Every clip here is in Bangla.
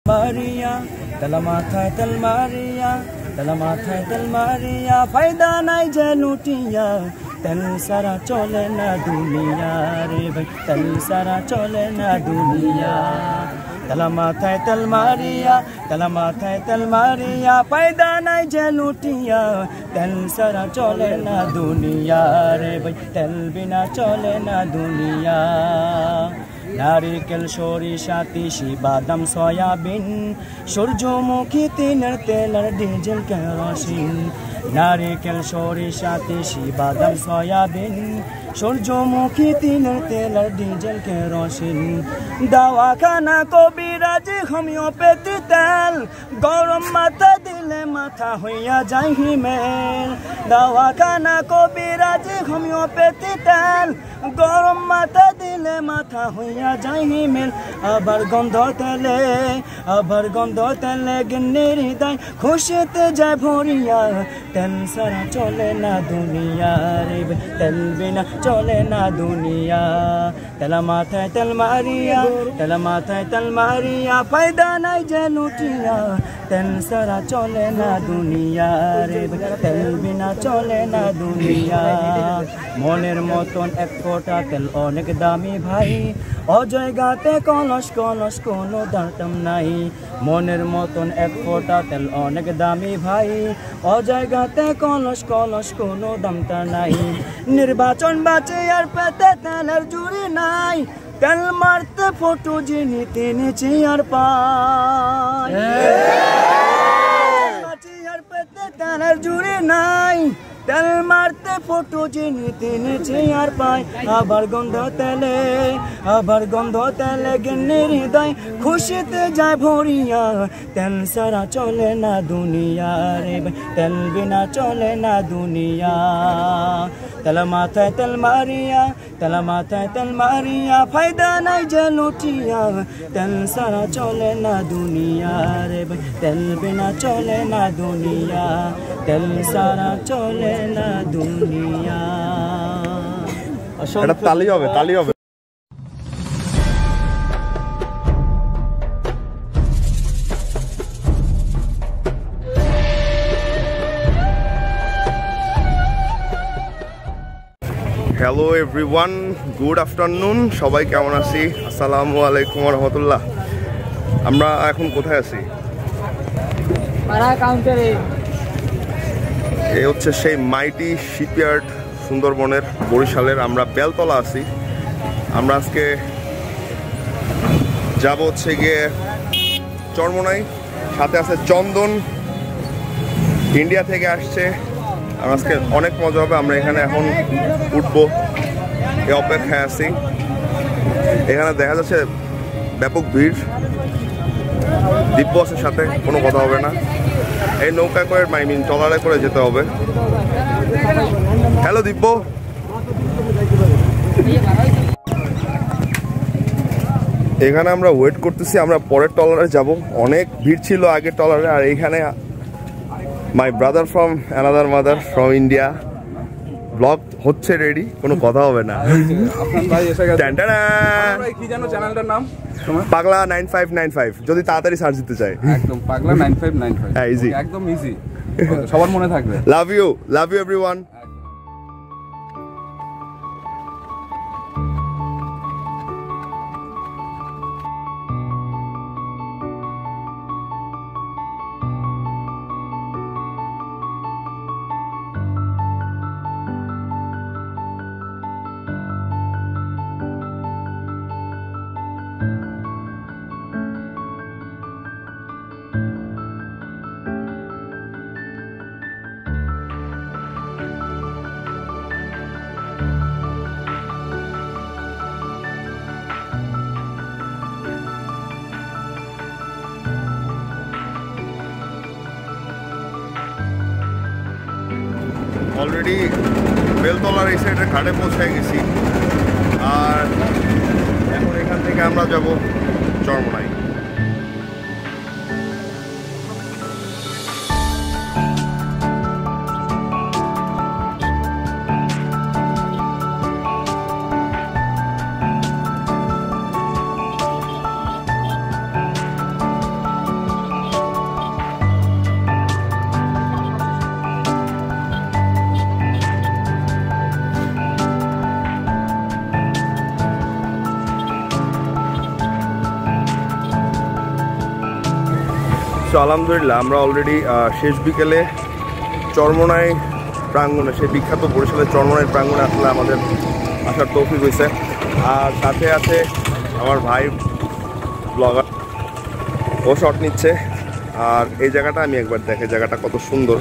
Maria, Talamatay Tal Maria, Talamatay Tal Maria, Faida nai jalutia, Tel sara chole na dunia re bhai, Tel sara chole na dunia. Talamatay Tal Maria, Talamatay Tal Maria, Faida nai jalutia, Tel sara chole na dunia re bhai, Tel bina chole na dunia. নারিকেল সরিষা তিসি বাদাম সয়াবিন সূর্যমুখী তিলের তেলের ডিজেল কেরোসিন নারিকেল সরিষা তিসি বাদাম সয়াবিন সূর্যমুখী তিলের তেলের ডিজেল কেরোসিন দাওয়াখানা কবিরাজ হোমিওপ্যাথি তেল গরম মাথা দিলে মাথা হইয়া যায় হিমেল দাওয়াখানা কবিরাজ হোমিওপ্যাথি তেল গরম মাথা দিলে মাথা হইয়া যায় হিমেল আবার গন্ধ তেলে গিন্নির হৃদয় খুশিতে যায় ভরিয়া তেল সারা চলে না দুনিয়া রে তেল বিনা চলে না দুনিয়া তেলা মাথায় তেল মারিয়া তেলা মাথায় তেল মারিয়া ফায়দা নাই যে লুটিয়া তেল সারা চলে না দুনিয়া রে তেল বিনা চলে না দুনিয়া মনের মতন এক ফোঁটা তেল অনেক দামি ভাই অজয় গাতে কলস কলস কোনো দাঁতম নাই মনের মতন এক ফোঁটা তেল অনেক দামি ভাই অজয় গাতে কলস কলস কোনো দামটা নাই নির্বাচন বাঁচে আর পেতে তেলের জুড়ি নাই তেল মারতে ফটো যিনি তিনি চেয়ার পায় আর পেতে তেলের জুড়ি নাই তেল মারতে ফটো যিনি তিনি চেয়ার পায় আবার গন্ধ তেলে গিন্নির হৃদয় খুশিতে যায় ভরিয়া তেল সারা চলে না দুনিয়া রে তেল বিনা চলে না দুনিয়া তেল মাথায় তেল মারিয়া তেলা মাথায় তেল মারিয়া ফায়দা নাই যে লুটিয়া তেল সারা চলে না দুনিয়া রে তেল বিনা চলে না দুনিয়া তেল সারা চলে না দুনিয়া এটা তালি হবে হ্যালো এভরিওয়ান গুড আফটারনুন সবাই কেমন আছি আসসালামু আলাইকুম ওয়া রাহমাতুল্লাহ আমরা এখন কোথায় আছি এই হচ্ছে সেই মাইটি শিপইয়ার্ড সুন্দরবনের বরিশালের আমরা বেলতলা আছি আমরা আজকে যাব হচ্ছে গিয়ে চরমোনাই সাথে আছে চন্দন ইন্ডিয়া থেকে আসছে আর আজকে অনেক মজা হবে আমরা এখানে এখন উঠবো এই অপেক্ষায় আছি এখানে দেখা যাচ্ছে ব্যাপক ভিড় দিব্য আছে সাথে কোনো কথা হবে না এই নৌকা করে ট্রলারে করে যেতে হবে হ্যালো দিব্য এখানে আমরা ওয়েট করতেছি আমরা পরের ট্রলারে যাব অনেক ভিড় ছিল আগের ট্রলারে আর এইখানে my brother from another mother from India blog হচ্ছে রেডি কোনো কথা হবে না পাগলা 9595 যদি তাড়াতাড়ি সার্চ দিতে চাই একদম পাগলা 9595 হ্যাঁ ইজি একদম ইজি সবার মনে থাকবে লাভ ইউ এভরিওয়ান অলরেডি বেলতলার এই সাইডের ঘাটে পৌঁছে গেছি আর এখন এখান থেকে আমরা যাব চরমোনাই সো আলহামদুলিল্লাহ আমরা অলরেডি শেষ বিকেলে চরমোনাই প্রাঙ্গণে, সেই বিখ্যাত বরিশালের চরমোনাই প্রাঙ্গণে আসলে আমাদের আসার তৌফিক হয়েছে। আর সাথে আছে আমার ভাই ব্লগার, ও শট নিচ্ছে। আর এই জায়গাটা আমি একবার দেখে, জায়গাটা কত সুন্দর।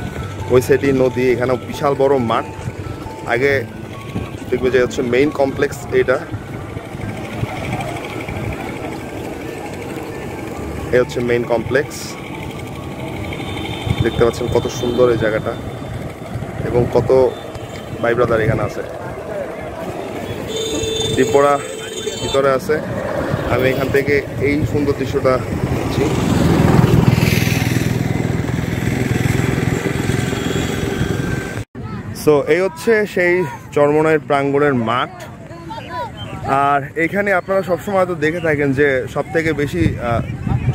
ওই সাইডে নদী, এখানে বিশাল বড় মাঠ। আগে দেখবে যে হচ্ছে মেইন কমপ্লেক্স, এইটা এই হচ্ছে মেইন কমপ্লেক্স। দেখতে পাচ্ছেন কত সুন্দর এই জায়গাটা এবং কত ভাই ব্রাদার এখানে আছে। দীপরা ভিতরে আছে, আমি এখান থেকে এই সুন্দর দৃশ্যটা দেখছি। সো এই হচ্ছে সেই চরমোনাইয়ের প্রাঙ্গণের মাঠ। আর এখানে আপনারা সবসময় তো দেখে থাকেন যে সব থেকে বেশি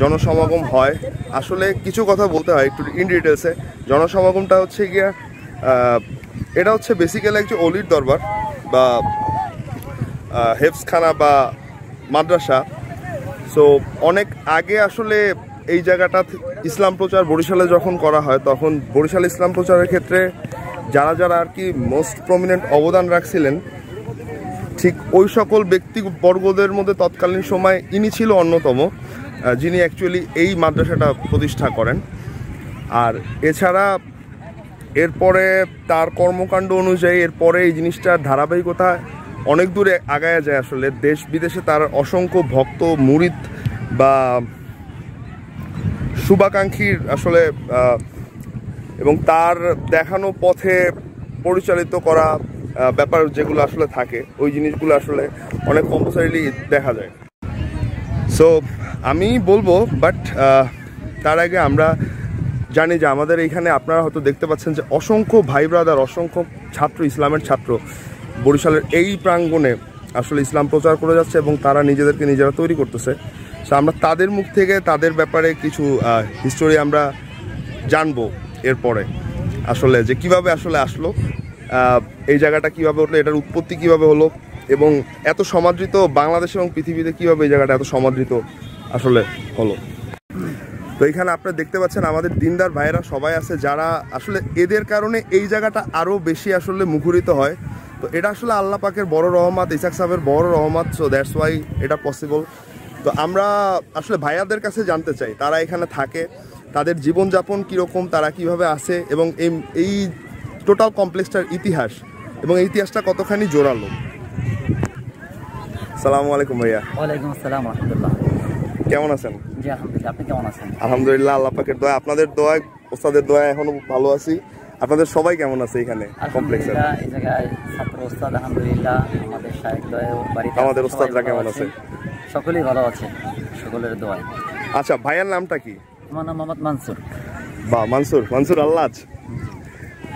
জনসমাগম হয়। আসলে কিছু কথা বলতে হয় একটু ইন ডিটেলসে। জনসমাগমটা হচ্ছে গিয়া, এটা হচ্ছে বেসিক্যালি একটি অলির দরবার বা হেফসখানা বা মাদ্রাসা। সো অনেক আগে আসলে এই জায়গাটা ইসলাম প্রচার বরিশালে যখন করা হয়, তখন বরিশাল ইসলাম প্রচারের ক্ষেত্রে যারা যারা আর কি মোস্ট প্রমিনেন্ট অবদান রাখছিলেন, ঠিক ওই সকল ব্যক্তিবর্গদের মধ্যে তৎকালীন সময় ইনি ছিল অন্যতম, যিনি অ্যাকচুয়ালি এই মাদ্রাসাটা প্রতিষ্ঠা করেন। আর এছাড়া এরপরে তার কর্মকাণ্ড অনুযায়ী এরপরে এই জিনিসটার ধারাবাহিকতা অনেক দূরে আগায়া যায়। আসলে দেশ বিদেশে তার অসংখ্য ভক্ত, মুরিদ বা শুভাকাঙ্ক্ষীর আসলে এবং তার দেখানো পথে পরিচালিত করা ব্যাপার যেগুলো আসলে থাকে, ওই জিনিসগুলো আসলে অনেক কম্পালসারিলি দেখা যায়। সো আমি বলবো, বাট তার আগে আমরা জানি যে আমাদের এইখানে আপনারা হয়তো দেখতে পাচ্ছেন যে অসংখ্য ভাই ব্রাদার, অসংখ্য ছাত্র, ইসলামের ছাত্র বরিশালের এই প্রাঙ্গণে আসলে ইসলাম প্রচার করে যাচ্ছে এবং তারা নিজেদেরকে নিজেরা তৈরি করতেছে। সো আমরা তাদের মুখ থেকে তাদের ব্যাপারে কিছু হিস্টোরি আমরা জানবো এরপরে, আসলে যে কিভাবে আসলে আসলো এই জায়গাটা, কিভাবে উঠলো, এটার উৎপত্তি কিভাবে হলো এবং এত সমাদৃত বাংলাদেশ এবং পৃথিবীতে কিভাবে এই জায়গাটা এত সমাদৃত আসলে হলো। তো এখানে আপনারা দেখতে পাচ্ছেন আমাদের দিনদার ভাইয়েরা সবাই আছে, যারা আসলে এদের কারণে এই জায়গাটা আরও বেশি আসলে মুখরিত হয়। তো এটা আসলে আল্লাহ পাকের বড় রহমত, ইসাক সাহেবের বড় রহমত। সো দ্যাটস ওয়াই এটা পসিবল। তো আমরা আসলে ভাইয়াদের কাছে জানতে চাই তারা এখানে থাকে, তাদের জীবনযাপন কীরকম, তারা কিভাবে আছে এবং এই টোটাল কমপ্লেক্সটার ইতিহাস এবং এই ইতিহাসটা কতখানি জোরালো। আসসালামু আলাইকুম ভাইয়া। ওয়ালাইকুম আসসালাম ওয়া রাহমাতুল্লাহ। কেমন আছেন? জি আলহামদুলিল্লাহ, আপনি কেমন আছেন? আলহামদুলিল্লাহ, আল্লাহ পাকের দোয়া, আপনাদের দোয়া, ওস্তাদের দোয়া এখনো ভালো আছি। আপনাদের সবাই কেমন আছে এখানে কমপ্লেক্সে? এই জায়গায় ছাত্র ওস্তাদ আলহামদুলিল্লাহ, আমাদের শায়েখ দোয়া বাড়িতে আমাদের ওস্তাদরা কেমন আছে? সকলেই ভালো আছে, সকলের দোয়ায়। আচ্ছা, ভাইয়ার নামটা কি? আমার নাম মোহাম্মদ মানসুর। বা মনসুর আল্লাহ।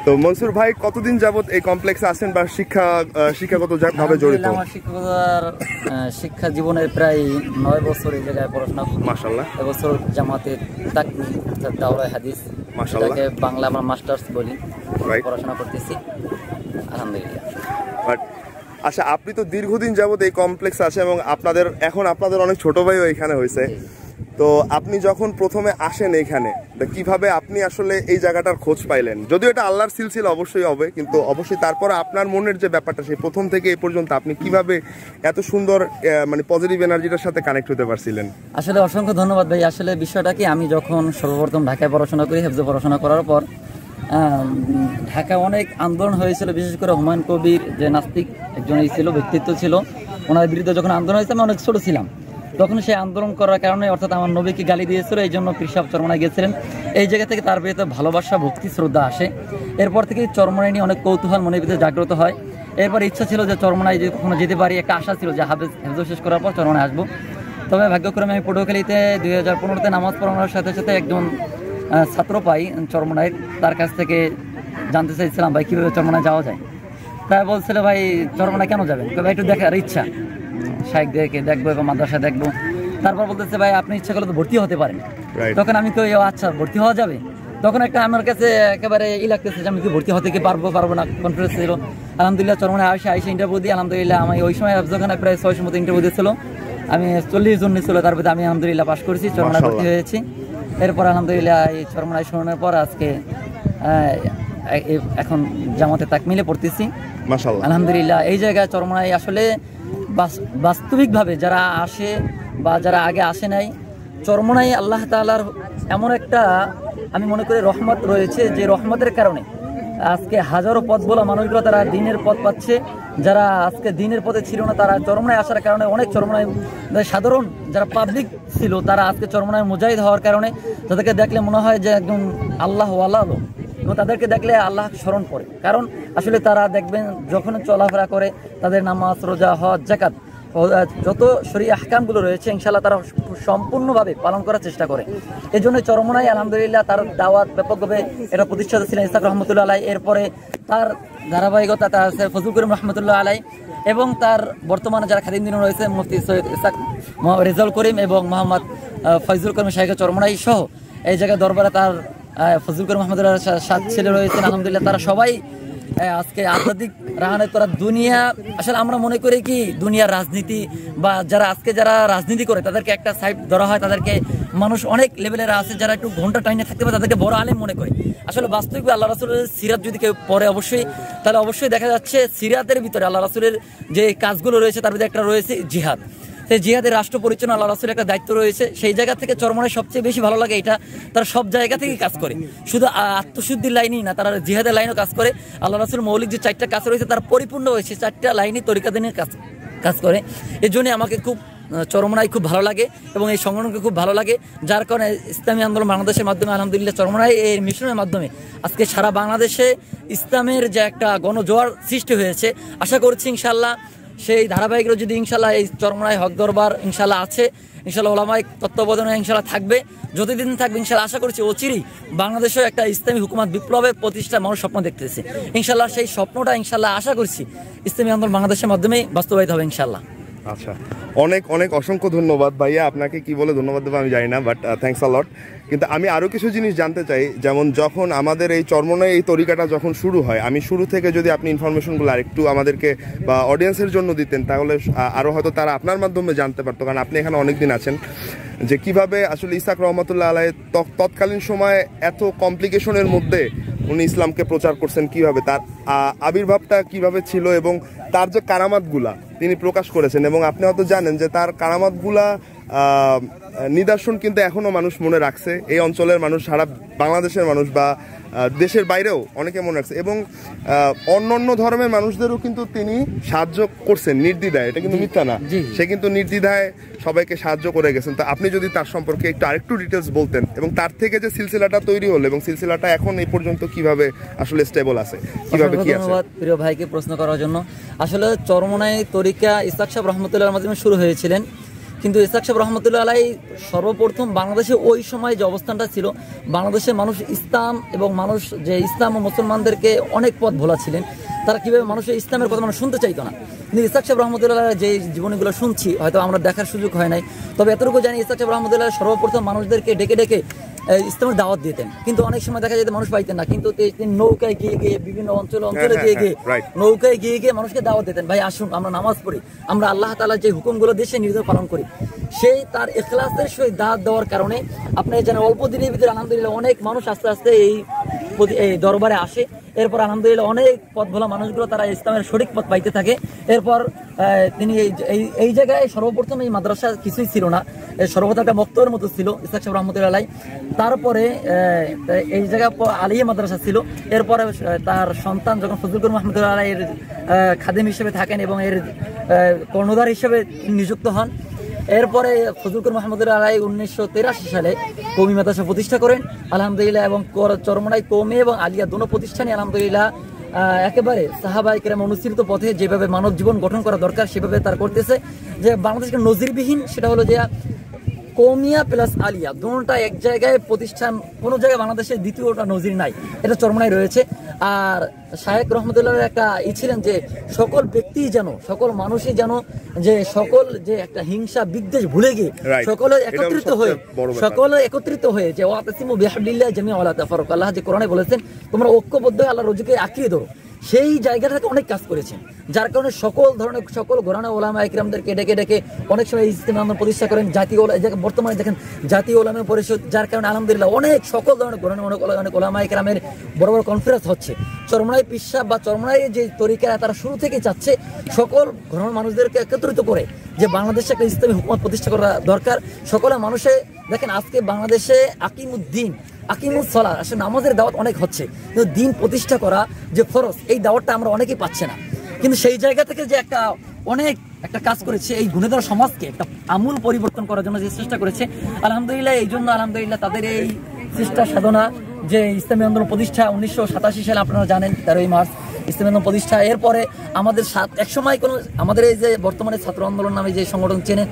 তো মনসুর ভাই কতদিন যাবত এই কমপ্লেক্সে আছেন বা শিক্ষাগত ভাবে জড়িত? আমার শিক্ষা জীবনের প্রায় 9 বছর এই জায়গায় পড়াশোনা করি। মাশাআল্লাহ। এবছর জামাতে তাকমিল অর্থাৎ দাওরায়ে হাদিস, মাশাআল্লাহ, এটাকে বাংলা আমরা মাস্টার্স বলি, পড়াশোনা করতেছি আলহামদুলিল্লাহ। আচ্ছা, আপনি তো দীর্ঘদিন যাবত এই কমপ্লেক্স আছে এবং আপনাদের অনেক ছোট ভাইও এখানে হয়েছে। তো আপনি যখন প্রথমে আসেন এইখানে, কিভাবে আপনি আসলে এই জায়গাটার খোঁজ পাইলেন? যদিও এটা আল্লাহর সিলসিলা অবশ্যই হবে, কিন্তু অবশ্যই তারপরে আপনার মনের যে ব্যাপারটা, সেই প্রথম থেকে এই পর্যন্ত আপনি কিভাবে এত সুন্দর মানে পজিটিভ এনার্জিটার সাথে কানেক্ট হতে পারছিলেন? আসলে অসংখ্য ধন্যবাদ ভাই। আসলে বিষয়টা কি, আমি যখন সর্বপ্রথম ঢাকায় পড়াশোনা করি, হেফজে পড়াশোনা করার পর ঢাকায় অনেক আন্দোলন হয়েছিল, বিশেষ করে হুমায়ুন কবির যে নাস্তিক একজন ছিল, ব্যক্তিত্ব ছিল, ওনার বিরুদ্ধে যখন আন্দোলন হয়েছে আমি অনেক ছোট ছিলাম, তখন সেই আন্দোলন করার কারণে অর্থাৎ আমার নবীকে গালি দিয়েছিল, এই জন্য পীর সাহেব চরমোনাই গিয়েছিলেন। এই জায়গা থেকে তার ভিতরে ভালোবাসা, ভক্তি, শ্রদ্ধা আসে। এরপর থেকে চরমোনাই নিয়ে অনেক কৌতূহল মনের ভিতরে জাগ্রত হয়। এরপর ইচ্ছা ছিল যে চরমোনাই যদি কখনো যেতে পারি, একটা আশা ছিল যে হেফজ শেষ করার পর চরমোনাই আসবো। তবে ভাগ্যক্রমে আমি পটুয়াখালীতে 2015-তে নামাজ পড়ানোর সাথে সাথে একজন ছাত্র পাই চরমোনাইয়ের, তার কাছ থেকে জানতে চাইছিলাম ভাই কীভাবে চরমোনাই যাওয়া যায়। তাই বলছিল ভাই চরমোনাই কেন যাবেন, ভাই একটু দেখার ইচ্ছা, শাইখদেরকে দেখবো এবং মাদ্রাসা দেখবো। তারপর বলতেছে ভাই আপনি ইচ্ছা করলে তো ভর্তি হতে পারেন। তখন আমি কই আচ্ছা ভর্তি হওয়া যাবে। তখন একটা আমার কাছে একেবারে লাগতেছে যে আমি কি ভর্তি হতে কি পারবো না, কনফিডেন্স ছিল। আলহামদুলিল্লাহ চরমোনাই আইসে ইন্টারভিউ দিই, আলহামদুলিল্লাহ আমি ওই সময় হেফজখানায় প্রায় 600 মতো ইন্টারভিউ দিয়েছিল। আমি 40 জন ছিল, তার ভিতরে আমি আলহামদুলিল্লাহ পাশ করেছি, চরমনায় ভর্তি হয়েছি। এরপর আলহামদুলিল্লাহ এই চরমনায় শোনানোর পর আজকে এখন জামাতে তাকমিলে পড়তেছি মাশাআল্লাহ। আলহামদুলিল্লাহ এই জায়গায় চরমনায় আসলে বাস্তবিকভাবে যারা আসে বা যারা আগে আসে নাই, চরমনায় আল্লাহ তাআলার এমন একটা আমি মনে করি রহমত রয়েছে, যে রহমতের কারণে আজকে হাজারো পথ বলা মানুষগুলো তারা দিনের পথ পাচ্ছে। যারা আজকে দিনের পথে ছিল না, তারা চরমনায় আসার কারণে অনেক চরমনায় সাধারণ যারা পাবলিক ছিল তারা আজকে চরমনায় মুজাহিদ হওয়ার কারণে তাদেরকে দেখলে মনে হয় যে একজন আল্লাহ ওয়ালা লোক, এবং তাদেরকে দেখলে আল্লাহ স্মরণ করে। কারণ আসলে তারা দেখবেন যখন চলাফেরা করে তাদের নামাজ, রোজা, হজ, যাকাত, যত শরীয়ত আহকামগুলো রয়েছে ইনশাআল্লাহ তারা সম্পূর্ণভাবে পালন করার চেষ্টা করে। এই জন্য চরমনায় আলহামদুলিল্লাহ তার দাওয়াত ব্যাপকভাবে এটা প্রতিষ্ঠাতা ছিলেন ইসহাক রহমতুল্লাহ আলাই। এরপরে তার ধারাবাহিকতা তার ফজলুল করিম রহমতুল্লাহ আলাই, এবং তার বর্তমানে যারা খাদিম দিন রয়েছে মুফতি সৈয়দ ইসহাক রেজাউল করিম এবং মোহাম্মদ ফয়জুল করিম শাইখ চরমনাই সহ এই জায়গায় দরবারে তার ফজলুল করিম রহমতুল্লাহ 7 ছেলে রয়েছেন। আলহামদুলিল্লাহ তারা সবাই আজকে আধ্যাত্মিক রাহানাত করা দুনিয়া, আসলে আমরা মনে করি কি দুনিয়ার রাজনীতি বা যারা রাজনীতি করে তাদেরকে একটা সাইড ধরা হয়, তাদেরকে মানুষ অনেক লেভেলের আছে যারা একটু ঘন্টা টাইনে থাকতে পারে তাদেরকে বড় আলেম মনে করে। আসলে বাস্তবিক আল্লাহ রাসূলের সিরাত যদি কেউ পড়ে তাহলে অবশ্যই দেখা যাচ্ছে সিরাতের ভিতরে আল্লাহ রাসূলের যে কাজগুলো রয়েছে তার ভিতরে একটা রয়েছে জিহাদ। সেই জিহাদের রাষ্ট্র পরিচালনা আল্লাহ রাসূলের একটা দায়িত্ব রয়েছে। সেই জায়গা থেকে চরমনায় সবচেয়ে বেশি ভালো লাগে এটা, তারা সব জায়গা থেকেই কাজ করে, শুধু আত্মশুদ্ধির লাইনই না, তারা জিহাদের লাইনও কাজ করে। আল্লাহ রাসূল মৌলিক যে 4টা কাজ রয়েছে তার পরিপূর্ণ হয়েছে 4টা লাইনই তরিকা দিনের কাজ করে। এই জন্যই আমাকে খুব চরমনায় খুব ভালো লাগে এবং এই সংগঠনকে খুব ভালো লাগে, যার কারণে ইসলামী আন্দোলন বাংলাদেশের মাধ্যমে আলহামদুলিল্লাহ চরমনায় এই মিশনের মাধ্যমে আজকে সারা বাংলাদেশে ইসলামের যে একটা গণজোয়ার সৃষ্টি হয়েছে। আশা করছি ইনশাআল্লাহ সেই ধারাবাহিকরা যদি ইনশাআল্লাহ এই চরমনায় হক দরবার ইনশাআল্লাহ আছে, ইনশাআল্লাহ ওলামায়ে তত্ত্বাবধানে ইনশাআল্লাহ থাকবে, যতদিন থাকবে ইনশাআল্লাহ আশা করছি অচিরেই বাংলাদেশেও একটা ইসলামী হুকুমত বিপ্লবের প্রতিষ্ঠা মানুষ স্বপ্ন দেখতেছে। ইনশাআল্লাহ সেই স্বপ্নটা ইনশাআল্লাহ আশা করছি ইসলামী আন্দোলন বাংলাদেশের মাধ্যমেই বাস্তবায়িত হবে ইনশাআল্লাহ। আচ্ছা, অনেক অনেক অসংখ্য ধন্যবাদ ভাইয়া। আপনাকে কি বলে ধন্যবাদ দেবো আমি জানি না, বাট থ্যাঙ্কস আ লট। কিন্তু আমি আরও কিছু জিনিস জানতে চাই, যেমন যখন আমাদের এই চরমনায় এই তরিকাটা যখন শুরু হয়, আমি শুরু থেকে যদি আপনি ইনফরমেশনগুলো আরেকটু আমাদেরকে বা অডিয়েন্সের জন্য দিতেন তাহলে আরও হয়তো তারা আপনার মাধ্যমে জানতে পারতো, কারণ আপনি এখানে অনেক দিন আছেন, যে কিভাবে আসলে ইসহাক রহমতুল্লাহ আলাই তৎকালীন সময়ে এত কমপ্লিকেশনের মধ্যে উনি ইসলামকে প্রচার করছেন, কিভাবে তার আবির্ভাবটা কিভাবে ছিল এবং তার যে কারামাতগুলা তিনি প্রকাশ করেছেন। এবং আপনি হয়তো জানেন যে তার কারামাতগুলা নিদর্শন কিন্তু এখনো মানুষ মনে রাখছে, এই অঞ্চলের মানুষ, সারা বাংলাদেশের মানুষ বা দেশের বাইরেও অনেকে মনে রাখছে, এবং অন্যান্য ধর্মের মানুষদেরও কিন্তু তিনি সাহায্য করছেন নির্দ্বিধায়, এটা কিন্তু মিথ্যা না, সে কিন্তু নির্দ্বিধায় সবাইকে সাহায্য করে গেছেন। তো আপনি যদি তার সম্পর্কে একটু আরেকটু ডিটেলস বলতেন, এবং তার থেকে যে সিলসিলাটা তৈরি হলো এবং সিলসিলাটা এখন এই পর্যন্ত কিভাবে আসলে স্টেবল আছে, কিভাবে কি আছে। ধন্যবাদ প্রিয় ভাইকে প্রশ্ন করার জন্য। আসলে চরমনায় তরিকা ইসহাক সাহেব রহমতুল্লাহর মাধ্যমে শুরু হয়েছিলেন, কিন্তু ইসহাক সাহেব রহমতুল্লাহ আলাই সর্বপ্রথম বাংলাদেশে ওই সময় যে অবস্থানটা ছিল, বাংলাদেশের মানুষ ইসলাম এবং মানুষ যে ইসলাম ও মুসলমানদেরকে অনেক পথ ভোলা ছিলেন, তারা কীভাবে মানুষের ইসলামের কথা মানুষ শুনতে চাইতো না। কিন্তু ইসহাক সাহেব রহমতুল্লাহ যে জীবনীগুলো শুনছি হয়তো আমরা দেখার সুযোগ হয় নাই, তবে এতটুকু জানি ইসহাক সাহেব রহমতুল্লাহ সর্বপ্রথম মানুষদেরকে ডেকে ডেকে ইসলামের দাওয়াত দিতেন। কিন্তু অনেক সময় দেখা যেত মানুষ পাইতেন না, কিন্তু তিনি নৌকায় গিয়ে গিয়ে বিভিন্ন অঞ্চলে গিয়ে গিয়ে নৌকায় গিয়ে গিয়ে মানুষকে দাওয়াত দিতেন, ভাই আসুন আমরা নামাজ পড়ি, আমরা আল্লাহ তাআলার যে হুকুমগুলো দেশে নির্দেশ পালন করি। সেই তার ইখলাসের সহিত দাওয়াত দেওয়ার কারণে আপনি জানেন অল্প দিনের ভিতরে আলহামদুলিল্লাহ অনেক মানুষ আস্তে আস্তে এই দরবারে আসে। এরপর আলহামদুলিল্লাহ অনেক পথ ভোলা মানুষগুলো তারা ইসলামের সঠিক পথ পাইতে থাকে। এরপর তিনি এই জায়গায় সর্বপ্রথম এই মাদ্রাসা কিছুই ছিল না, সর্বপ্রথম একটা মক্তবের মতো ছিল ইসহাক সাহেব রহমতুল্লাহ আলাই। তারপরে এই জায়গায় আলিয়া মাদ্রাসা ছিল। এরপরে তার সন্তান যখন ফজলুল করিম রহমতুল্লাহ আলাই এর খাদেম হিসেবে থাকেন এবং এর কর্ণধার হিসেবে নিযুক্ত হন। এরপরে ফজলুল করিম রহমতুল্লাহ আলাই 1983 সালে কওমি মাদ্রাসা প্রতিষ্ঠা করেন আলহামদুলিল্লাহ, এবং চরমনায় কওমি এবং আলিয়া দুটো প্রতিষ্ঠানে আলহামদুলিল্লাহ একেবারে সাহাবায়ে কেরাম অনুসৃত পথে যেভাবে মানব জীবন গঠন করা দরকার সেভাবে তার করতেছে। যে বাংলাদেশকে নজিরবিহীন সেটা হলো যে কওমিয়া প্লাস আলিয়া দুটোটা এক জায়গায় প্রতিষ্ঠান, কোনো জায়গায় বাংলাদেশের দ্বিতীয়টা নজির নাই, এটা চরমনায় রয়েছে। আর শায়েখ রহমতুল্লাহর একটা ছিলেন যে সকল ব্যক্তি যেন, সকল মানুষই যেন যে সকল যে একটা হিংসা বিদ্বেষ ভুলে গিয়ে সকলে একত্রিত হয়ে যে ওয়াতাসিমু বিহাবলিল্লাহি জামিআন ওয়া লা তাফাররাকু, আল্লাহ যে কোরআনে বলেছেন তোমরা ঐক্যবদ্ধ হয়ে আল্লাহর রজ্জুকে আঁকড়িয়ে ধরো, সেই জায়গা থেকে অনেক কাজ করেছেন, যার কারণে সকল ধরনের সকল ঘরানা ওলামা ইকরামদেরকে ডেকে ডেকে অনেক সময় ইজতেমা আন্দোলন প্রতিষ্ঠা করেন জাতীয় বর্তমানে দেখেন জাতীয় ওলামা পরিষদ, যার কারণে আলহামদুলিল্লাহ অনেক সকল ধরনের ঘরানা অনেক ওলামা ইকরামের বড় বড় কনফারেন্স হচ্ছে। চরমনাই পীর সাহেব বা চরমনাই যে তরিকা তারা শুরু থেকে চাচ্ছে সকল ঘরানার মানুষদেরকে একত্রিত করে যে বাংলাদেশে একটা ইসলামী হুকুমত প্রতিষ্ঠা করা দরকার। সকলে মানুষে দেখেন আজকে বাংলাদেশে আকিমুস-সালাহ আসলে নামাজের দাওয়াত অনেক হচ্ছে, কিন্তু দিন প্রতিষ্ঠা করা যে ফরজ এই দাওয়াতটা আমরা অনেকেই পাচ্ছে না। কিন্তু সেই জায়গা থেকে যে একটা কাজ করেছে এই গুণেধর সমাজকে একটা আমূল পরিবর্তন করার জন্য যে চেষ্টা করেছে আলহামদুলিল্লাহ, এই জন্য আলহামদুলিল্লাহ তাদের এই চেষ্টা সাধনা যে ইসলামী আন্দোলন প্রতিষ্ঠা 1987 সালে আপনারা জানেন 13ই মার্চ ইসলামী আন্দোলন প্রতিষ্ঠা। এরপরে আমাদের একসময় আমাদের এই যে বর্তমানে ছাত্র আন্দোলন নামে যে সংগঠন চেনেন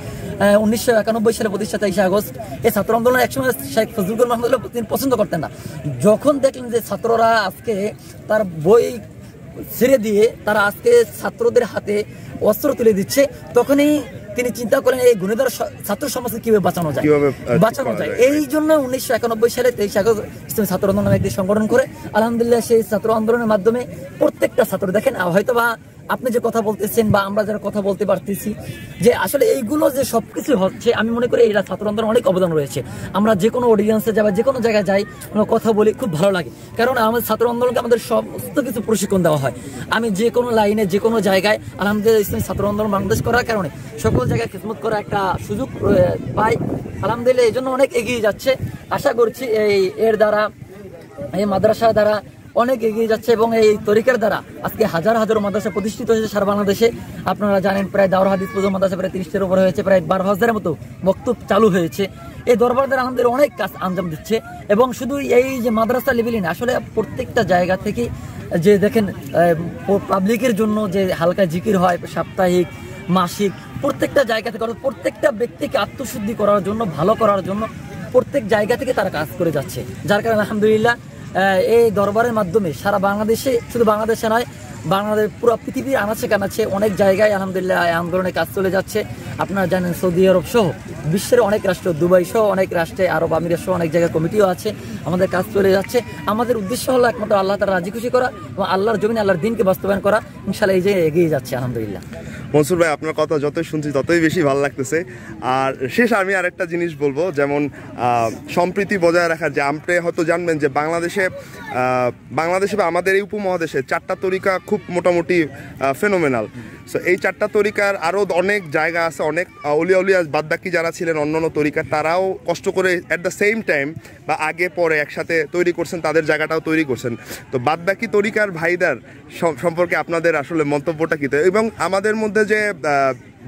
1991 সালে প্রতিষ্ঠা 23 আগস্ট। এই ছাত্র আন্দোলন একসময় শেখ ফজলুল মাহমুদুল্লাহ তিনি পছন্দ করতেন না। যখন দেখলেন যে ছাত্ররা আজকে তার বই ছেড়ে দিয়ে তারা আজকে ছাত্রদের হাতে অস্ত্র তুলে দিচ্ছে, তখনই তিনি চিন্তা করেন এই গুণেধর ছাত্র সমাজকে কিভাবে বাঁচানো যায়। এই জন্য 1991 সালে 23 আগস্ট ইসলামী ছাত্র আন্দোলন নামে একটি সংগঠন করে আলহামদুলিল্লাহ সেই ছাত্র আন্দোলনের মাধ্যমে প্রত্যেকটা ছাত্র দেখেন হয়তোবা আপনি যে কথা বলতেছেন বা আমরা যারা কথা বলতে পারতেছি যে আসলে এইগুলো যে সবকিছু হচ্ছে, আমি মনে করি এরা ছাত্র আন্দোলন অনেক অবদান রয়েছে। আমরা যে কোনো অডিয়েন্সে যাই বা যে কোনো জায়গায় যাই আমরা কথা বলি, খুব ভালো লাগে, কারণ আমাদের ছাত্র আন্দোলনকে আমাদের সমস্ত কিছু প্রশিক্ষণ দেওয়া হয়। আমি যে কোনো লাইনে যে কোনো জায়গায় আলহামদুলিল্লাহ ইসলামী ছাত্র আন্দোলন বাংলাদেশ করার কারণে সকল জায়গায় খিদমত করার একটা সুযোগ পাই আলহামদুলিল্লাহ। এই জন্য অনেক এগিয়ে যাচ্ছে, আশা করছি এর দ্বারা এই মাদ্রাসা দ্বারা অনেক এগিয়ে যাচ্ছে এবং এই তরিকার দ্বারা আজকে হাজার হাজার মাদ্রাসা প্রতিষ্ঠিত হয়েছে সারা বাংলাদেশে। আপনারা জানেন প্রায় দাওরা হাদিস পর্যন্ত মাদ্রাসা প্রায় 30টার উপরে হয়েছে, প্রায় 12,000-এর মতো বক্তব্য চালু হয়েছে। এই দরবার দ্বারা আমাদের অনেক কাজ আঞ্জাম দিচ্ছে এবং শুধু এই যে মাদ্রাসা লেভেলই না, আসলে প্রত্যেকটা জায়গা থেকে যে দেখেন পাবলিকের জন্য যে হালকা জিকির হয় সাপ্তাহিক মাসিক, প্রত্যেকটা জায়গা থেকে প্রত্যেকটা ব্যক্তিকে আত্মশুদ্ধি করার জন্য ভালো করার জন্য প্রত্যেক জায়গা থেকে তারা কাজ করে যাচ্ছে, যার কারণে আলহামদুলিল্লাহ এই দরবারের মাধ্যমে সারা বাংলাদেশে, শুধু বাংলাদেশে নয় বাংলাদেশ পুরো পৃথিবীর আনাচে কানাচে অনেক জায়গায় আলহামদুলিল্লাহ এই আন্দোলনের কাজ চলে যাচ্ছে। আপনারা জানেন সৌদি আরব সহ বিশ্বের অনেক রাষ্ট্র, দুবাই সহ অনেক রাষ্ট্রে, আরব আমিরাত সহ অনেক জায়গায় কমিটিও আছে, আমাদের কাজ চলে যাচ্ছে। আমাদের উদ্দেশ্য হলো একমাত্র আল্লাহ তাআলা রাজি খুশি করা এবং আল্লাহর জমিনে আল্লাহর দিনকে বাস্তবায়ন করা। ইনশাআল্লাহ এই জায়গায় এগিয়ে যাচ্ছে আলহামদুলিল্লাহ। মনসুর ভাই, আপনার কথা যতই শুনছি ততই বেশি ভালো লাগতেছে। আর শেষ আমি আরেকটা জিনিস বলবো, যেমন সম্প্রীতি বজায় রাখার যে আপনি হয়তো জানবেন যে বাংলাদেশে বা আমাদের এই উপমহাদেশে 4টা তরিকা খুব মোটামুটি ফেনোমেনাল। সো এই 4টা তরিকার আরও অনেক জায়গা আছে, অনেক অলিয়া বাদবাকি যারা ছিলেন অন্যান্য তরিকার তারাও কষ্ট করে অ্যাট দ্য সেম টাইম বা আগে পরে একসাথে তৈরি করছেন, তাদের জায়গাটাও তৈরি করছেন। তো বাদবাকি তরিকার ভাইদার সম্পর্কে আপনাদের আসলে মন্তব্যটা কী? এবং আমাদের মধ্যে যে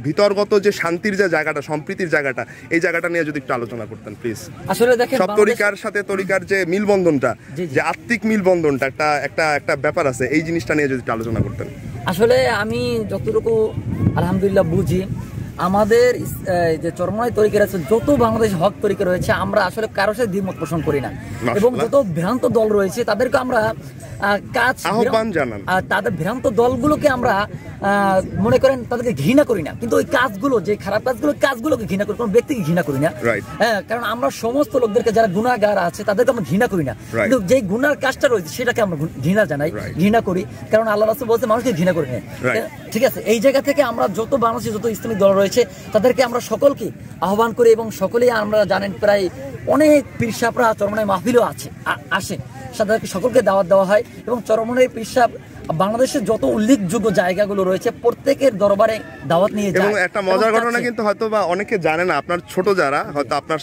ভিতরগত যে শান্তির যে জায়গাটা, সম্প্রীতির জায়গাটা, এই জায়গাটা নিয়ে যদি একটু আলোচনা করতেন প্লিজ। আসলে দেখেন সব তরিকার সাথে তরিকার যে মিলবন্ধনটা, যে আত্মিক মিলবন্ধনটা একটা ব্যাপার আছে, এই জিনিসটা নিয়ে যদি একটু আলোচনা করতেন। আসলে আমি যতটুকু আলহামদুলিল্লাহ বুঝি, আমাদের যে চরমনাই তরিকা আছে, যত বাংলাদেশ হক তরিকা রয়েছে, আমরা আসলে কারোর সাথে দ্বিমত পোষণ করি না এবং যত ভ্রান্ত দল রয়েছে তাদেরকে আমরা আহ্বান জানান, তাদের ভ্রান্ত দলগুলোকে আমরা মনে করেন তাদেরকে ঘৃণা করি না, কিন্তু ওই কাজগুলো যে খারাপ কাজগুলোকে ঘৃণা করি, কোনো ব্যক্তিকে ঘৃণা করি না। হ্যাঁ, কারণ আমরা সমস্ত লোকদেরকে যারা গুনাহগার আছে তাদেরকে আমরা ঘৃণা করি না, কিন্তু যেই গুনার কাজটা রয়েছে সেটাকে আমরা ঘৃণা জানাই, ঘৃণা করি, কারণ আল্লাহ রাসূল বলতে মানুষকে ঘৃণা করি না। ঠিক আছে, এই জায়গা থেকে আমরা যত বাংলাদেশে যত ইসলামিক দল রয়েছে তাদেরকে আমরা সকলকে আহ্বান করি এবং সকলেই আমরা জানেন প্রায় অনেক পীর সাহেবরা চরমনাই মাহফিলও আসে, তাদেরকে সকলকে দাওয়াত দেওয়া হয় এবং চরমনাই পীর সাহেব বাংলাদেশের যত উল্লেখযোগ্য জায়গাগুলো রয়েছে প্রত্যেকের দরবারে দাওয়াত নিয়ে যায়। এবং একটা মজার ঘটনা কিন্তু হয়তো বা অনেকে জানে না, আপনার ছোট যারা হয়তো আপনার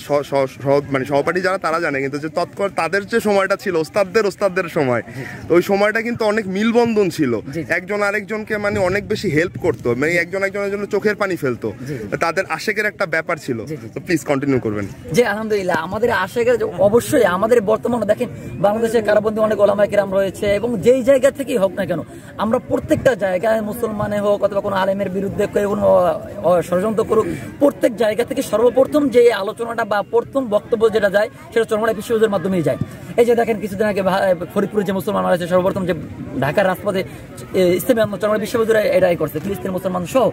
মানে সহপাঠী যারা তারা জানে, কিন্তু যে তৎকর তাদের যে সময়টা ছিল ওস্তাদদের সময়, ওই সময়টা কিন্তু অনেক মিলবন্ধন ছিল, একজন আরেকজনকে মানে অনেক বেশি হেল্প করতো, মানে একজন একজনের জন্য চোখের পানি ফেলতো, তাদের আশেকের একটা ব্যাপার ছিল। তো প্লিজ কন্টিনিউ করবেন। জি আলহামদুলিল্লাহ, আমাদের আশেকের অবশ্যই আমাদের বর্তমানে দেখেন বাংলাদেশের কারাবন্দী অনেক ওলামায়ে কেরাম রয়েছে এবং যেই জায়গা থেকেই হোক না কেন আমরা প্রত্যেকটা জায়গায় মুসলমানে হোক অথবা কোনো আলেমের বিরুদ্ধে কোনো ষড়যন্ত্র করুক, প্রত্যেক জায়গা থেকে সর্বপ্রথম যে আলোচনাটা বা প্রথম বক্তব্য যেটা যায় সেটা চরমনাই পীর সাহেবের মাধ্যমেই যায়। এই যে দেখেন কিছুদিন আগে ফরিদপুরে যে মুসলমান আছে সর্বপ্রথম যে ঢাকার রাজপথে ইসলামী চরমনাই বিশ্ববিদ্যালয় এটাই করছে, ফিলিস্তিন মুসলমান সহ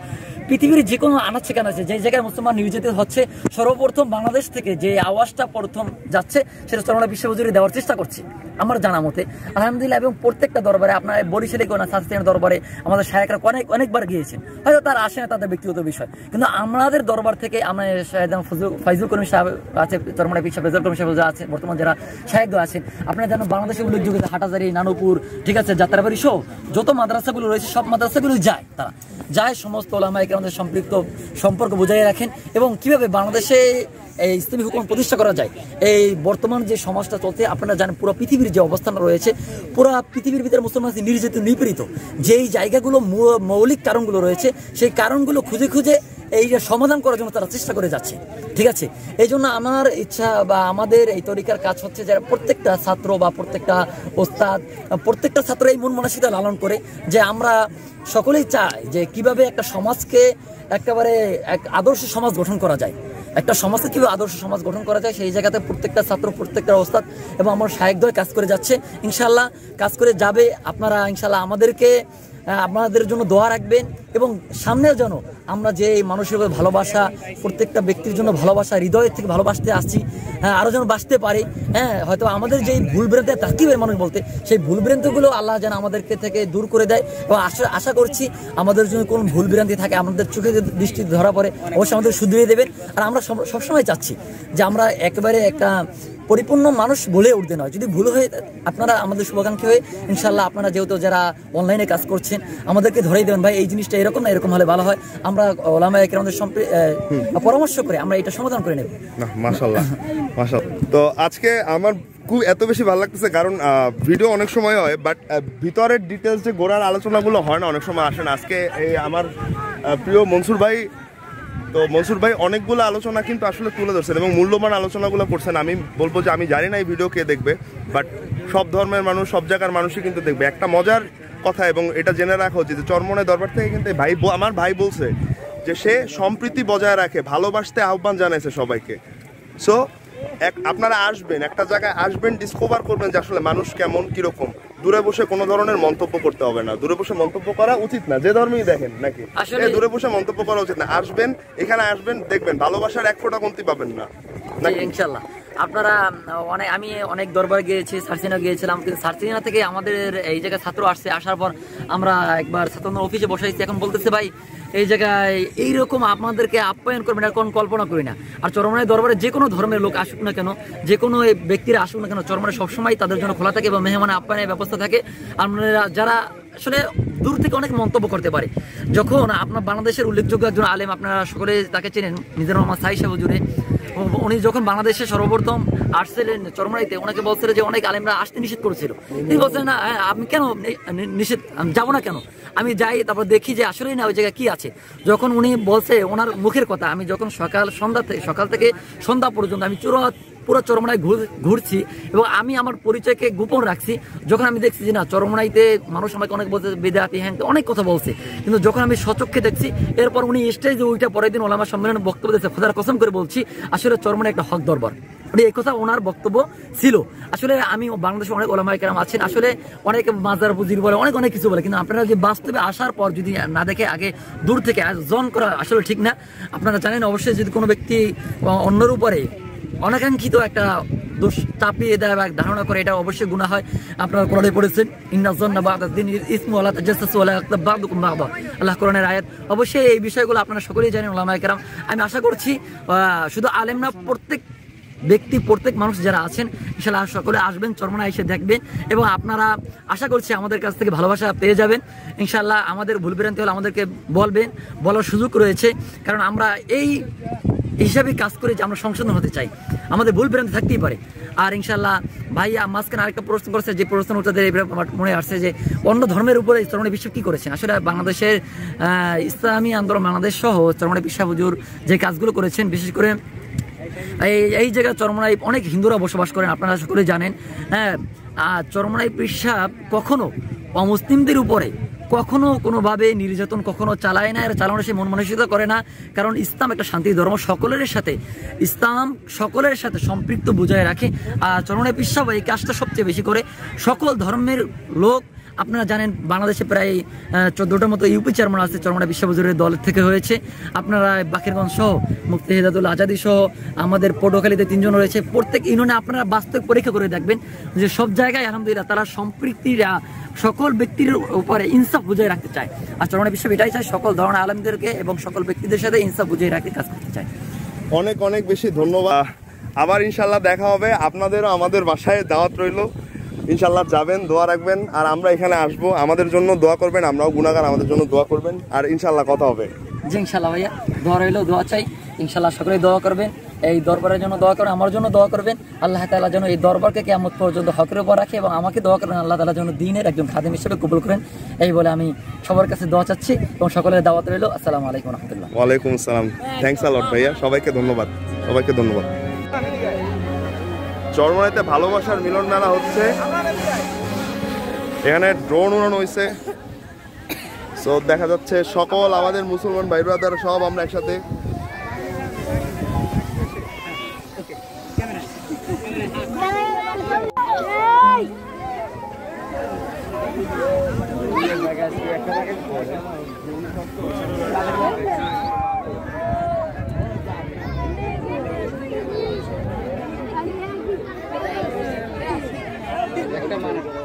পৃথিবীর যে কোনো আনাচে কানাচে যে জায়গায় মুসলমান নির্যাতিত হচ্ছে, সর্বপ্রথম বাংলাদেশ থেকে যে আওয়াজটা প্রথম যাচ্ছে সেটা চরমনাই বিশ্ববিদ্যালয়ে দেওয়ার চেষ্টা করছি আমার জানা মতে, আলহামদুলিল্লাহ। এবং প্রত্যেকটা দরবারে আপনার বরিশালে কোন সাতক্ষীরার দরবারে আমাদের শায়েখরা অনেকবার গিয়েছেন, হয়তো তারা আসে না, তাদের ব্যক্তিগত বিষয়, কিন্তু আমাদের দরবার থেকে আমরা ফাইজুল করিম সাহেব আছে, চরমনাই পীর সাহেব, রেজাউল করিম সাহেব আছে, বর্তমান যারা শায়েখ আছেন, আপনারা জানেন বাংলাদেশের উল্লেখযোগ্য হাটাজারি, নানুপুর, ঠিক আছে, যাত্রাবাড়ি সহ যত মাদ্রাসাগুলো রয়েছে সব মাদ্রাসাগুলো যায়, তারা যায়, সমস্ত ওলামা ইকরামদের সম্পৃক্ত সম্পর্ক বজায় রাখেন এবং কিভাবে বাংলাদেশে এই ইসলামী হুকুম প্রতিষ্ঠা করা যায়। এই বর্তমান যে সমাজটা চলছে আপনারা জানেন, পুরো পৃথিবীর যে অবস্থান রয়েছে, পুরো পৃথিবীর ভিতরে মুসলমান নির্যাতিত নিপীড়িত, যেই জায়গাগুলো মৌলিক কারণগুলো রয়েছে সেই কারণগুলো খুঁজে খুঁজে এই সমাধান করার জন্য তারা চেষ্টা করে যাচ্ছে, ঠিক আছে। এই জন্য আমার ইচ্ছা বা আমাদের এই তরিকার কাজ হচ্ছে যারা প্রত্যেকটা ছাত্র বা প্রত্যেকটা ওস্তাদ, প্রত্যেকটা ছাত্র এই মন মানসিকতা লালন করে যে আমরা সকলেই চাই যে কিভাবে একটা সমাজকে একেবারে এক আদর্শ সমাজ গঠন করা যায়, একটা সমাজকে কিভাবে আদর্শ সমাজ গঠন করা যায়, সেই জায়গাতে প্রত্যেকটা ছাত্র, প্রত্যেকটা ওস্তাদ এবং আমার শায়েখদ্বয় কাজ করে যাচ্ছে, ইনশাল্লাহ কাজ করে যাবে। আপনারা ইনশাল্লাহ আমাদেরকে আপনাদের জন্য দোয়া রাখবেন এবং সামনেও যেন আমরা যে মানুষের ভালোবাসা, প্রত্যেকটা ব্যক্তির জন্য ভালোবাসা, হৃদয়ের থেকে ভালোবাসতে আসছি, আরও যেন বাঁচতে পারি। হয়তো আমাদের যেই ভুল ভ্রান্তি তাকিবে মানুষ বলতে, সেই ভুল ভ্রান্তিগুলো আল্লাহ যেন আমাদেরকে থেকে দূর করে দেয় এবং আশা করছি আমাদের জন্য কোনো ভুল ভ্রান্তি থাকে, আমাদের চোখে দৃষ্টি ধরা পড়ে অবশ্যই আমাদের শুধরিয়ে দেবেন। আর আমরা সবসময় চাচ্ছি যে আমরা একেবারে একটা পরিপূর্ণ মানুষ বলে উঠতে নয়, যদি ভুল হয়ে আপনারা আমাদের শুভাকাঙ্ক্ষী হয়ে ইনশাল্লাহ আপনারা যেহেতু যারা অনলাইনে কাজ করছেন আমাদেরকে ধরেই দেবেন, ভাই এই জিনিসটা এরকম না এরকম হলে ভালো হয়, আমরা ওলামা ইকরামদের পরামর্শ করে আমরা এটা সমাধান করে নেব। মাশাআল্লাহ মাশাআল্লাহ। তো আজকে আমার খুব এত বেশি ভালো লাগতেছে, কারণ ভিডিও অনেক সময় হয় বাট ভিতরের ডিটেলস যে গোড়ার আলোচনাগুলো হয় না, অনেক সময় আসে না। আজকে এই আমার প্রিয় মনসুর ভাই, তো মনসুর ভাই অনেকগুলো আলোচনা কিন্তু আসলে তুলে ধরছেন এবং মূল্যবান আলোচনাগুলো করছেন। আমি বলবো যে আমি জানি না এই ভিডিও কে দেখবে, বাট সব ধর্মের মানুষ, সব জায়গার মানুষই কিন্তু দেখবে। একটা মজার কথা এবং এটা জেনে রাখা উচিত যে চরমনাই দরবার থেকে কিন্তু আমার ভাই বলছে যে সে সম্প্রীতি বজায় রাখে, ভালোবাসতে আহ্বান জানাইছে সবাইকে। সো আপনারা আসবেন, একটা জায়গায় আসবেন, ডিসকভার করবেন যে আসলে মানুষ কেমন, কিরকম। দূরে বসে কোনো ধরনের মন্তব্য করতে হবে না, দূরে বসে মন্তব্য করা উচিত না, যে ধর্মেই দেখেন নাকি দূরে বসে মন্তব্য করা উচিত না। আসবেন, এখানে আসবেন, দেখবেন ভালোবাসার এক ফোঁটা কমতি পাবেন না ইনশাল্লাহ। আপনারা আমি অনেক দরবার গিয়েছি, সার্সিনা গিয়েছিলাম, কিন্তু সার্সিনা থেকে আমাদের এই জায়গায় ছাত্র আসছে, আসার পর আমরা একবার ছাত্র অফিসে বসাইছি, এখন বলতেছে ভাই এই জায়গায় এইরকম আপনাদেরকে আপ্যায়ন করবেন আর কোনো কল্পনা করি না। আর চরমনাই দরবারে যে কোনো ধর্মের লোক আসুক না কেন, যে কোনো ব্যক্তিরা আসুক না কেন, চরমনাই সবসময় তাদের জন্য খোলা থাকে এবং মেহমান আপ্যায়নের ব্যবস্থা থাকে। আপনারা যারা আসলে দূর থেকে অনেক মন্তব্য করতে পারে, যখন আপনার বাংলাদেশের উল্লেখযোগ্য একজন আলেম, আপনারা সকলে তাকে চেনেন, মিজানুর রহমান সাঈদ সাহেব হুজুরে, উনি যখন বাংলাদেশে সর্বপ্রথম আসছিলেন চরমনাইতে, ওনাকে বলছিল যে অনেক আলেমরা আসতে নিষেধ করেছিল, তিনি বলছেন না আমি কেন নিষেধ, আমি যাবো না কেন, আমি যাই, তারপর দেখি যে আসলেই না ওই জায়গায় কি আছে। যখন উনি বলছে ওনার মুখের কথা, আমি যখন সকাল থেকে সন্ধ্যা পর্যন্ত আমি পুরো চরমনাই ঘুরছি এবং আমি আমার পরিচয়কে গোপন রাখছি, যখন আমি দেখছি যে না চরমনাইতে মানুষ আমাকে অনেক বলছে বেদাতি, হ্যাঁ অনেক কথা বলছে, কিন্তু যখন আমি সচক্ষে দেখছি, এরপর উনি স্টেজে ওইটা পরের দিন ওলামা সম্মেলনে বক্তব্য দিয়েছে, খোদার কসম করে বলছি আসলে চরমনাই একটা হক দরবার, এই কথা ওনার বক্তব্য ছিল। আসলে আমি বাংলাদেশে অনেক ওলামা কেরাম আছেন, আসলে অনেক মাজার পুজির বলে, অনেক কিছু বলে, কিন্তু আপনারা যে বাস্তবে আসার পর যদি না দেখে আগে দূর থেকে জন করা আসলে ঠিক না। আপনারা জানেন অবশ্যই যদি কোনো ব্যক্তি অন্যের উপরে অনাকাঙ্ক্ষিত একটা দোষ চাপিয়ে দেয় বা ধারণা করে, এটা অবশ্যই গুনাহ হয়। আপনারা কোরআনে পড়েছেন আল্লাহ কোরআনের আয়াত, অবশ্যই এই বিষয়গুলো আপনারা সকলেই জানেন ওলামায়ে কেরাম। আমি আশা করছি শুধু আলেম না, প্রত্যেক মানুষ যারা আছেন ইনশাআল্লাহ সকলে আসবেন, চরমনাই এসে দেখবেন এবং আপনারা আশা করছি আমাদের কাছ থেকে ভালোবাসা পেয়ে যাবেন ইনশাআল্লাহ। আমাদের ভুল ভ্রান্তি হলে আমাদেরকে বলার সুযোগ রয়েছে, কারণ আমরা এই হিসাবে কাজ করে যে আমরা সংশোধন হতে চাই, আমাদের ভুল ভ্রান্তি থাকতেই পারে। আর ইনশাআল্লাহ ভাইয়া মাঝখানে আরেকটা প্রশ্ন করেছে, যে প্রশ্ন উত্তর আমার মনে আসছে যে অন্য ধর্মের উপরে চরমনাই বিশ্ব কি করেছেন। আসলে বাংলাদেশের ইসলামী আন্দোলন বাংলাদেশ সহ চরমনাই বিশ্ব হুজুর যে কাজগুলো করেছেন, বিশেষ করে এই জায়গায় চরমনাই অনেক হিন্দুরা বসবাস করেন, আপনারা সকলে জানেন। হ্যাঁ, চরমনাই পেশাব কখনো অমুসলিমদের উপরে কখনো কোনোভাবে নির্যাতন কখনো চালায় না, এর চালানো সে মন মানসিকতা করে না, কারণ ইসলাম একটা শান্তি ধর্ম, ইসলাম সকলের সাথে সম্পৃক্ত বজায় রাখে। আর চরমনাই পেশাব এই কাজটা সবচেয়ে বেশি করে, সকল ধর্মের লোক আপনারা জানেন বাংলাদেশে প্রায় 14টার মতো ইউপি চেয়ারম্যান আছে চরমোনাই বিশ্ববিদ্যালয়ের দল থেকে হয়েছে। আপনারা বাকেরগঞ্জ সহ মুফতি হেদায়েতুল আজাদি সহ আমাদের পটুয়াখালীতে 3 জন রয়েছে। প্রত্যেক ইউনিয়নে আপনারা বাস্তব পরীক্ষা করে দেখবেন যে সব জায়গায় আলহামদুলিল্লাহ তারা সম্পৃক্তিরা সকল ব্যক্তির উপরে ইনসাফ বুঝিয়ে রাখতে চায়। আর চরমোনাই বিশ্ব এটাই চায় সকল ধরনের আলেমদেরকে এবং সকল ব্যক্তিদের সাথে ইনসাফ বুঝিয়ে রাখতে কাজ করতে চায়। অনেক অনেক বেশি ধন্যবাদ। আবার ইনশাল্লাহ দেখা হবে। আপনাদেরও আমাদের বাসায় দাওয়াত রইল, ইনশাল্লাহ যাবেন, দোয়া রাখবেন। আর আমরা এখানে আসবো, আমাদের জন্য দোয়া করবেন, আমরাও গুনাহগার, আমাদের জন্য দোয়া করবেন। আর ইনশাল্লাহ কথা হবে। জি ইনশাল্লাহ ভাইয়া, দোয়া রইলো, দোয়া চাই। ইনশাল্লাহ সকলে দোয়া করবেন, এই দরবারের জন্য দোয়া করবেন, আমার জন্য দোয়া করবেন। আল্লাহ তাআলা যেন এই দরবারকে কিয়ামত পর্যন্ত হকের উপর রাখে এবং আমাকে দোয়া করবেন আল্লাহ তাআলা যেন দ্বীনের একজন খাদেম হিসেবে কবুল করেন। এই বলে আমি সবার কাছে দোয়া চাচ্ছি এবং সকলের দাওয়াত রইলো। আসসালামু আলাইকুম ওয়া রাহমাতুল্লাহ। ওয়ালাইকুম আসসালাম। থ্যাঙ্কস আ লট ভাইয়া, সবাইকে ধন্যবাদ, সবাইকে ধন্যবাদ। চরমোনাইতে ভালোবাসার মিলন মেলা হচ্ছে, এখানে ড্রোন উড়ানো হয়েছে। সো দেখা যাচ্ছে সকল আমাদের মুসলমান ভাই ব্রাদার সব আমরা একসাথে। একটা